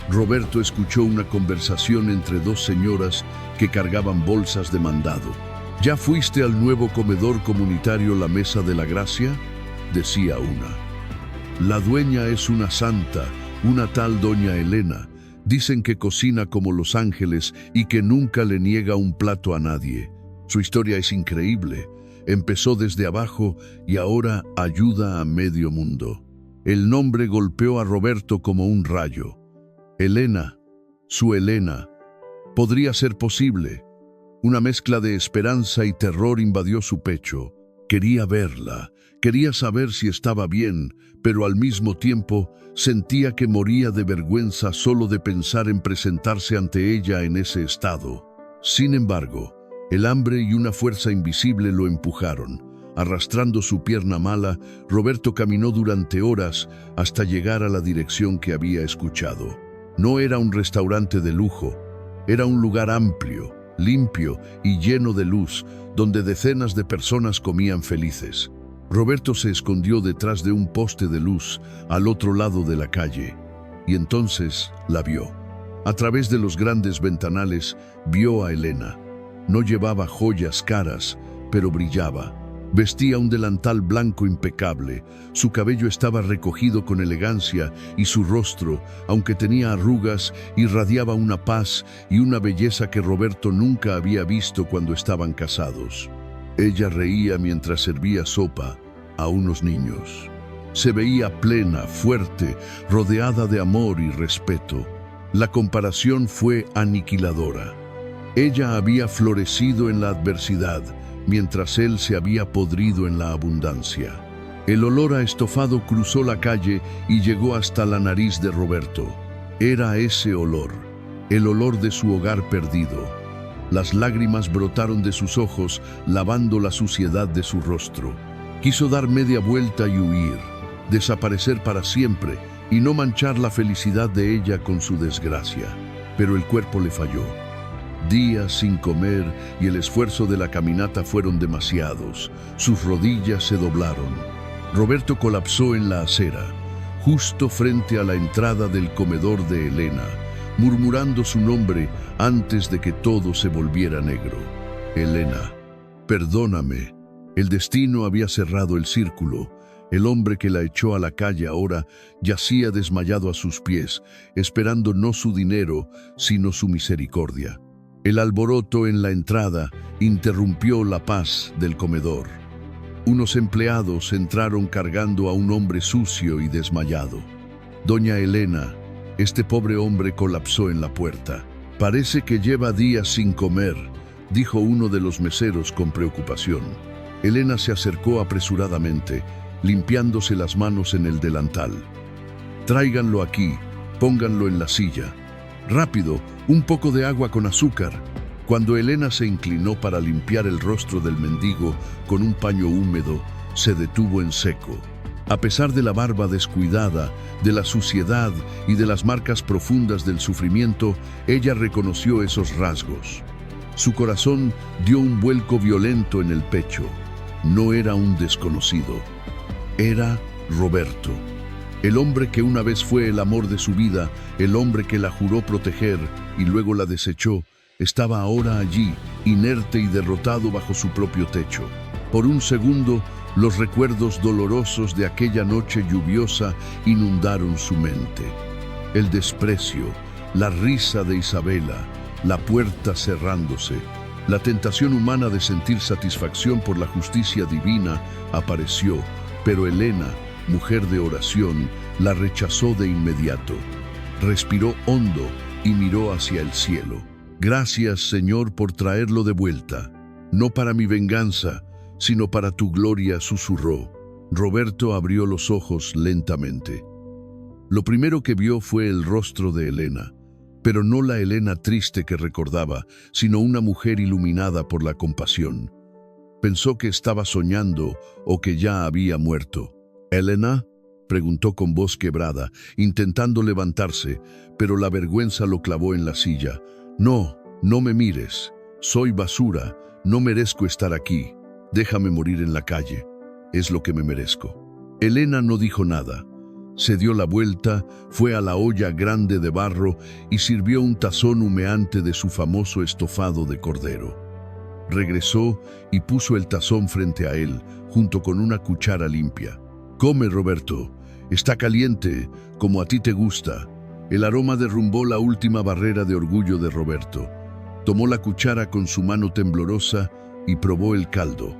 Roberto escuchó una conversación entre dos señoras que cargaban bolsas de mandado. «¿Ya fuiste al nuevo comedor comunitario La Mesa de la Gracia?», decía una. «La dueña es una santa, una tal doña Elena. Dicen que cocina como los ángeles y que nunca le niega un plato a nadie. Su historia es increíble. Empezó desde abajo y ahora ayuda a medio mundo». El nombre golpeó a Roberto como un rayo. Elena, su Elena. Podría ser posible. Una mezcla de esperanza y terror invadió su pecho. Quería verla, quería saber si estaba bien, pero al mismo tiempo sentía que moría de vergüenza solo de pensar en presentarse ante ella en ese estado. Sin embargo, el hambre y una fuerza invisible lo empujaron. Arrastrando su pierna mala, Roberto caminó durante horas hasta llegar a la dirección que había escuchado. No era un restaurante de lujo, era un lugar amplio, limpio y lleno de luz, donde decenas de personas comían felices. Roberto se escondió detrás de un poste de luz al otro lado de la calle, y entonces la vio. A través de los grandes ventanales vio a Elena. No llevaba joyas caras, pero brillaba. Vestía un delantal blanco impecable, su cabello estaba recogido con elegancia y su rostro, aunque tenía arrugas, irradiaba una paz y una belleza que Roberto nunca había visto cuando estaban casados. Ella reía mientras servía sopa a unos niños. Se veía plena, fuerte, rodeada de amor y respeto. La comparación fue aniquiladora. Ella había florecido en la adversidad, mientras él se había podrido en la abundancia. El olor a estofado cruzó la calle y llegó hasta la nariz de Roberto. Era ese olor. el olor de su hogar perdido. Las lágrimas brotaron de sus ojos, lavando la suciedad de su rostro. Quiso dar media vuelta y huir, desaparecer para siempre y no manchar la felicidad de ella con su desgracia. Pero el cuerpo le falló. Días sin comer y el esfuerzo de la caminata fueron demasiados. Sus rodillas se doblaron. Roberto colapsó en la acera, justo frente a la entrada del comedor de Elena, murmurando su nombre antes de que todo se volviera negro. Elena, perdóname. El destino había cerrado el círculo. El hombre que la echó a la calle ahora yacía desmayado a sus pies, esperando no su dinero, sino su misericordia. El alboroto en la entrada interrumpió la paz del comedor. Unos empleados entraron cargando a un hombre sucio y desmayado. Doña Elena, este pobre hombre colapsó en la puerta. Parece que lleva días sin comer, dijo uno de los meseros con preocupación. Elena se acercó apresuradamente, limpiándose las manos en el delantal. Tráiganlo aquí, pónganlo en la silla. Rápido, un poco de agua con azúcar. Cuando Elena se inclinó para limpiar el rostro del mendigo con un paño húmedo, se detuvo en seco. A pesar de la barba descuidada, de la suciedad y de las marcas profundas del sufrimiento, ella reconoció esos rasgos. Su corazón dio un vuelco violento en el pecho. No era un desconocido. Era Roberto. El hombre que una vez fue el amor de su vida, el hombre que la juró proteger y luego la desechó, estaba ahora allí, inerte y derrotado bajo su propio techo. Por un segundo, los recuerdos dolorosos de aquella noche lluviosa inundaron su mente. El desprecio, la risa de Isabela, la puerta cerrándose, la tentación humana de sentir satisfacción por la justicia divina apareció, pero Elena, mujer de oración, la rechazó de inmediato. Respiró hondo y miró hacia el cielo. Gracias, Señor, por traerlo de vuelta. No para mi venganza, sino para tu gloria, susurró. Roberto abrió los ojos lentamente. Lo primero que vio fue el rostro de Elena, pero no la Elena triste que recordaba, sino una mujer iluminada por la compasión. Pensó que estaba soñando o que ya había muerto. «¿Elena?», preguntó con voz quebrada, intentando levantarse, pero la vergüenza lo clavó en la silla. «No, no me mires. Soy basura. No merezco estar aquí. Déjame morir en la calle. Es lo que me merezco». Elena no dijo nada. Se dio la vuelta, fue a la olla grande de barro y sirvió un tazón humeante de su famoso estofado de cordero. Regresó y puso el tazón frente a él, junto con una cuchara limpia. «Come, Roberto. Está caliente, como a ti te gusta». El aroma derrumbó la última barrera de orgullo de Roberto. Tomó la cuchara con su mano temblorosa y probó el caldo.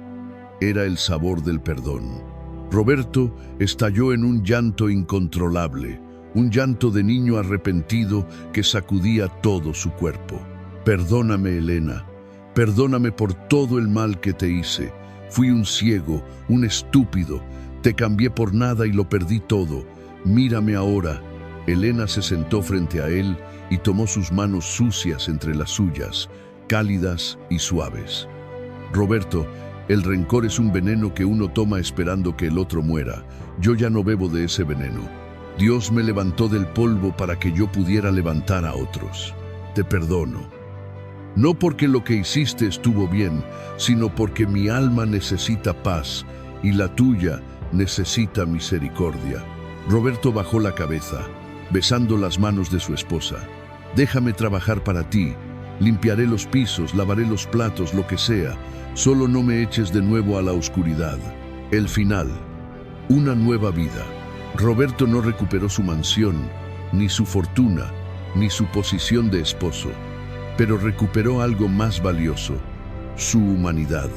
Era el sabor del perdón. Roberto estalló en un llanto incontrolable, un llanto de niño arrepentido que sacudía todo su cuerpo. «Perdóname, Elena. Perdóname por todo el mal que te hice. Fui un ciego, un estúpido. Te cambié por nada y lo perdí todo. Mírame ahora». Elena se sentó frente a él y tomó sus manos sucias entre las suyas, cálidas y suaves. «Roberto, el rencor es un veneno que uno toma esperando que el otro muera. Yo ya no bebo de ese veneno. Dios me levantó del polvo para que yo pudiera levantar a otros. Te perdono. No porque lo que hiciste estuvo bien, sino porque mi alma necesita paz y la tuya necesita misericordia». Roberto bajó la cabeza, besando las manos de su esposa. «Déjame trabajar para ti. Limpiaré los pisos, lavaré los platos, lo que sea. Solo no me eches de nuevo a la oscuridad». El final. Una nueva vida. Roberto no recuperó su mansión, ni su fortuna, ni su posición de esposo, pero recuperó algo más valioso: su humanidad.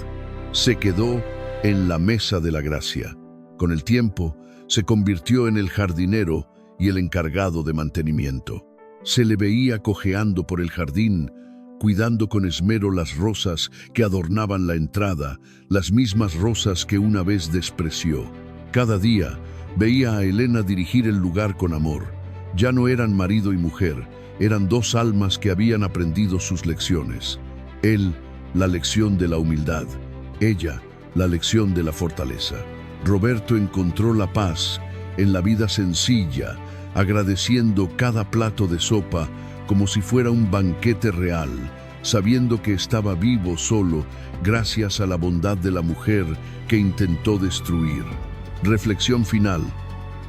Se quedó en la mesa de la gracia. Con el tiempo, se convirtió en el jardinero y el encargado de mantenimiento. Se le veía cojeando por el jardín, cuidando con esmero las rosas que adornaban la entrada, las mismas rosas que una vez despreció. Cada día veía a Elena dirigir el lugar con amor. Ya no eran marido y mujer, eran dos almas que habían aprendido sus lecciones. Él, la lección de la humildad; ella, la lección de la fortaleza. Roberto encontró la paz en la vida sencilla, agradeciendo cada plato de sopa como si fuera un banquete real, sabiendo que estaba vivo solo gracias a la bondad de la mujer que intentó destruir. Reflexión final.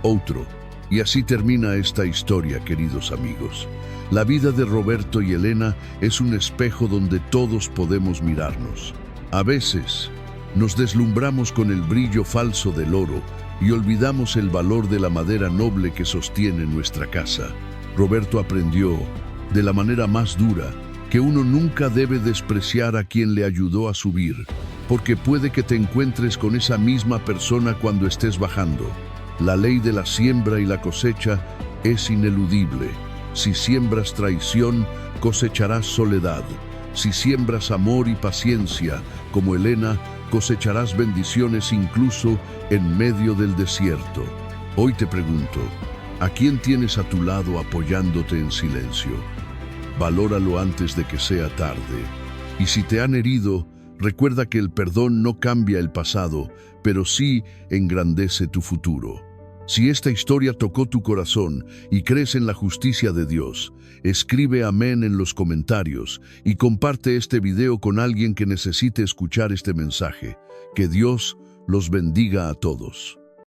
Otro. Y así termina esta historia, queridos amigos. La vida de Roberto y Elena es un espejo donde todos podemos mirarnos. A veces, nos deslumbramos con el brillo falso del oro y olvidamos el valor de la madera noble que sostiene nuestra casa. Roberto aprendió, de la manera más dura, que uno nunca debe despreciar a quien le ayudó a subir, porque puede que te encuentres con esa misma persona cuando estés bajando. La ley de la siembra y la cosecha es ineludible. Si siembras traición, cosecharás soledad. Si siembras amor y paciencia, como Elena, cosecharás bendiciones incluso en medio del desierto. Hoy te pregunto, ¿a quién tienes a tu lado apoyándote en silencio? Valóralo antes de que sea tarde. Y si te han herido, recuerda que el perdón no cambia el pasado, pero sí engrandece tu futuro. Si esta historia tocó tu corazón y crees en la justicia de Dios, escribe amén en los comentarios y comparte este video con alguien que necesite escuchar este mensaje. Que Dios los bendiga a todos.